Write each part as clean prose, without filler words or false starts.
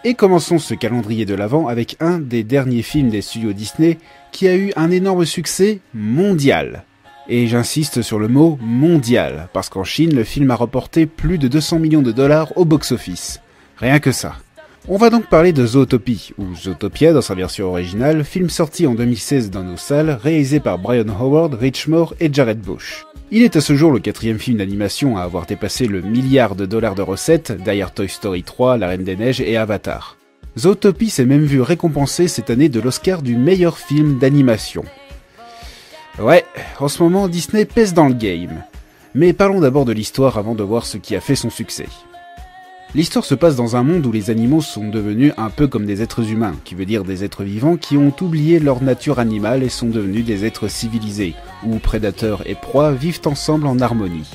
Et commençons ce calendrier de l'Avent avec un des derniers films des studios Disney qui a eu un énorme succès mondial. Et j'insiste sur le mot mondial, parce qu'en Chine, le film a rapporté plus de 200 millions de dollars au box-office. Rien que ça. On va donc parler de Zootopie, ou Zootopia dans sa version originale, film sorti en 2016 dans nos salles, réalisé par Brian Howard, Rich Moore et Jared Bush. Il est à ce jour le 4e film d'animation à avoir dépassé le milliard de dollars de recettes, derrière Toy Story 3, La Reine des Neiges et Avatar. Zootopie s'est même vu récompensé cette année de l'Oscar du meilleur film d'animation. Ouais, en ce moment Disney pèse dans le game. Mais parlons d'abord de l'histoire avant de voir ce qui a fait son succès. L'histoire se passe dans un monde où les animaux sont devenus un peu comme des êtres humains, qui veut dire des êtres vivants qui ont oublié leur nature animale et sont devenus des êtres civilisés, où prédateurs et proies vivent ensemble en harmonie.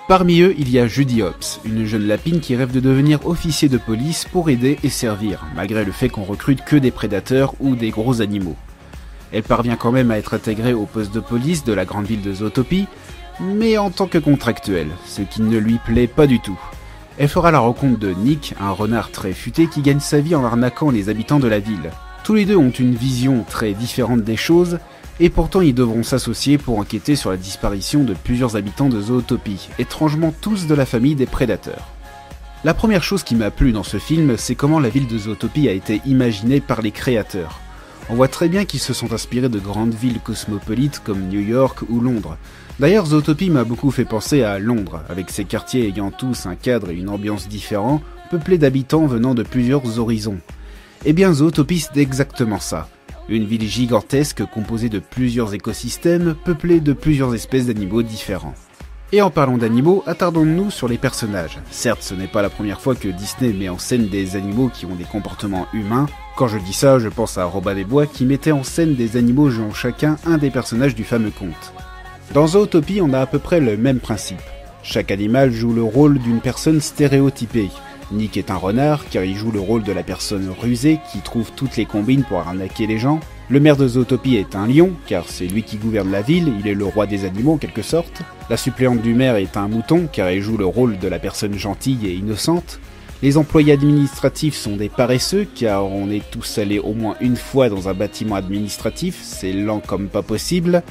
Parmi eux, il y a Judy Hopps, une jeune lapine qui rêve de devenir officier de police pour aider et servir, malgré le fait qu'on recrute que des prédateurs ou des gros animaux. Elle parvient quand même à être intégrée au poste de police de la grande ville de Zootopie, mais en tant que contractuelle, ce qui ne lui plaît pas du tout. Elle fera la rencontre de Nick, un renard très futé qui gagne sa vie en arnaquant les habitants de la ville. Tous les deux ont une vision très différente des choses, et pourtant ils devront s'associer pour enquêter sur la disparition de plusieurs habitants de Zootopie, étrangement tous de la famille des prédateurs. La première chose qui m'a plu dans ce film, c'est comment la ville de Zootopie a été imaginée par les créateurs. On voit très bien qu'ils se sont inspirés de grandes villes cosmopolites comme New York ou Londres. D'ailleurs, Zootopie m'a beaucoup fait penser à Londres, avec ses quartiers ayant tous un cadre et une ambiance différents, peuplés d'habitants venant de plusieurs horizons. Eh bien, Zootopie c'est exactement ça. Une ville gigantesque composée de plusieurs écosystèmes, peuplée de plusieurs espèces d'animaux différents. Et en parlant d'animaux, attardons-nous sur les personnages. Certes, ce n'est pas la première fois que Disney met en scène des animaux qui ont des comportements humains. Quand je dis ça, je pense à Robin des Bois qui mettait en scène des animaux jouant chacun un des personnages du fameux conte. Dans Zootopie, on a à peu près le même principe. Chaque animal joue le rôle d'une personne stéréotypée. Nick est un renard, car il joue le rôle de la personne rusée qui trouve toutes les combines pour arnaquer les gens. Le maire de Zootopie est un lion, car c'est lui qui gouverne la ville, il est le roi des animaux en quelque sorte. La suppléante du maire est un mouton, car elle joue le rôle de la personne gentille et innocente. Les employés administratifs sont des paresseux, car on est tous allés au moins une fois dans un bâtiment administratif, c'est lent comme pas possible.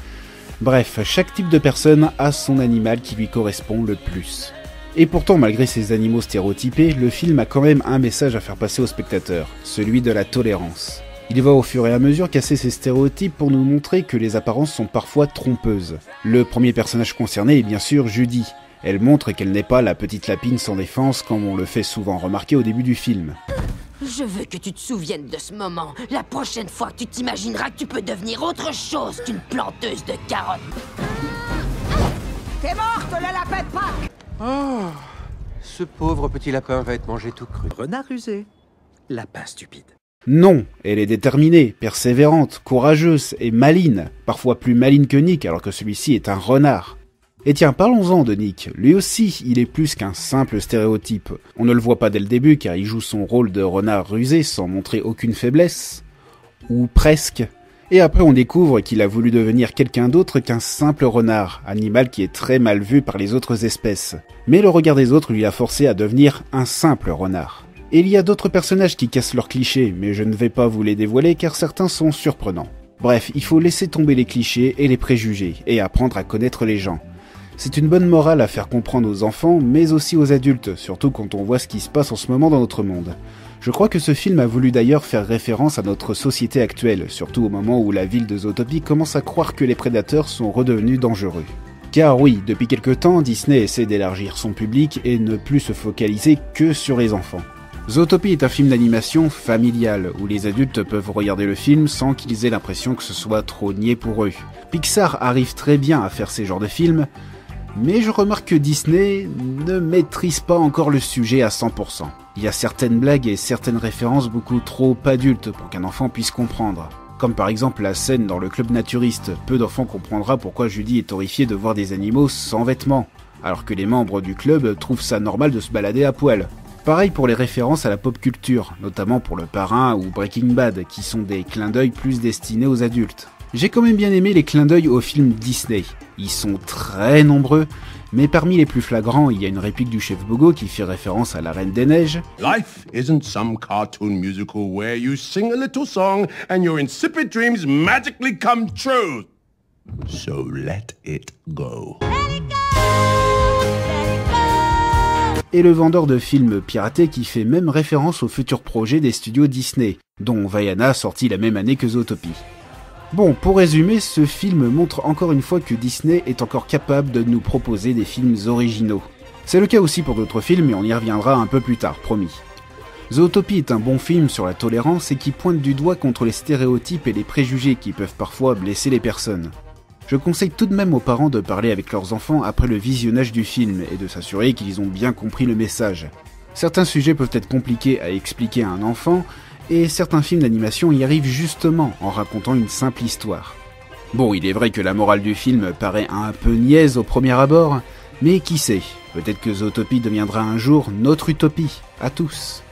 Bref, chaque type de personne a son animal qui lui correspond le plus. Et pourtant, malgré ces animaux stéréotypés, le film a quand même un message à faire passer aux spectateurs, celui de la tolérance. Il va au fur et à mesure casser ces stéréotypes pour nous montrer que les apparences sont parfois trompeuses. Le premier personnage concerné est bien sûr Judy. Elle montre qu'elle n'est pas la petite lapine sans défense comme on le fait souvent remarquer au début du film. Je veux que tu te souviennes de ce moment. La prochaine fois que tu t'imagineras que tu peux devenir autre chose qu'une planteuse de carottes. T'es morte, le lapin de Pâques! Oh, ce pauvre petit lapin va être mangé tout cru. Renard rusé, lapin stupide. Non, elle est déterminée, persévérante, courageuse et maline. Parfois plus maline que Nick alors que celui-ci est un renard. Et tiens, parlons-en de Nick. Lui aussi, il est plus qu'un simple stéréotype. On ne le voit pas dès le début car il joue son rôle de renard rusé sans montrer aucune faiblesse. Ou presque. Et après on découvre qu'il a voulu devenir quelqu'un d'autre qu'un simple renard, animal qui est très mal vu par les autres espèces. Mais le regard des autres lui a forcé à devenir un simple renard. Et il y a d'autres personnages qui cassent leurs clichés, mais je ne vais pas vous les dévoiler car certains sont surprenants. Bref, il faut laisser tomber les clichés et les préjugés, et apprendre à connaître les gens. C'est une bonne morale à faire comprendre aux enfants, mais aussi aux adultes, surtout quand on voit ce qui se passe en ce moment dans notre monde. Je crois que ce film a voulu d'ailleurs faire référence à notre société actuelle, surtout au moment où la ville de Zootopie commence à croire que les prédateurs sont redevenus dangereux. Car oui, depuis quelque temps, Disney essaie d'élargir son public et ne plus se focaliser que sur les enfants. Zootopie est un film d'animation familial, où les adultes peuvent regarder le film sans qu'ils aient l'impression que ce soit trop niais pour eux. Pixar arrive très bien à faire ces genres de films, mais je remarque que Disney ne maîtrise pas encore le sujet à 100%. Il y a certaines blagues et certaines références beaucoup trop adultes pour qu'un enfant puisse comprendre. Comme par exemple la scène dans le club naturiste. Peu d'enfants comprendra pourquoi Judy est horrifiée de voir des animaux sans vêtements, alors que les membres du club trouvent ça normal de se balader à poil. Pareil pour les références à la pop culture, notamment pour Le Parrain ou Breaking Bad, qui sont des clins d'œil plus destinés aux adultes. J'ai quand même bien aimé les clins d'œil aux films Disney. Ils sont très nombreux, Mais parmi les plus flagrants, il y a une réplique du chef Bogo qui fait référence à la Reine des Neiges. Life isn't some cartoon musical where you sing a little song and your insipid dreams magically come true. So let it go. Et le vendeur de films piratés qui fait même référence aux futurs projets des studios Disney, dont Vaiana sorti la même année que Zootopie. Bon, pour résumer, ce film montre encore une fois que Disney est encore capable de nous proposer des films originaux. C'est le cas aussi pour d'autres films et on y reviendra un peu plus tard, promis. Zootopie est un bon film sur la tolérance et qui pointe du doigt contre les stéréotypes et les préjugés qui peuvent parfois blesser les personnes. Je conseille tout de même aux parents de parler avec leurs enfants après le visionnage du film et de s'assurer qu'ils ont bien compris le message. Certains sujets peuvent être compliqués à expliquer à un enfant, et certains films d'animation y arrivent justement en racontant une simple histoire. Bon, il est vrai que la morale du film paraît un peu niaise au premier abord, mais qui sait, peut-être que Zootopie deviendra un jour notre utopie, à tous.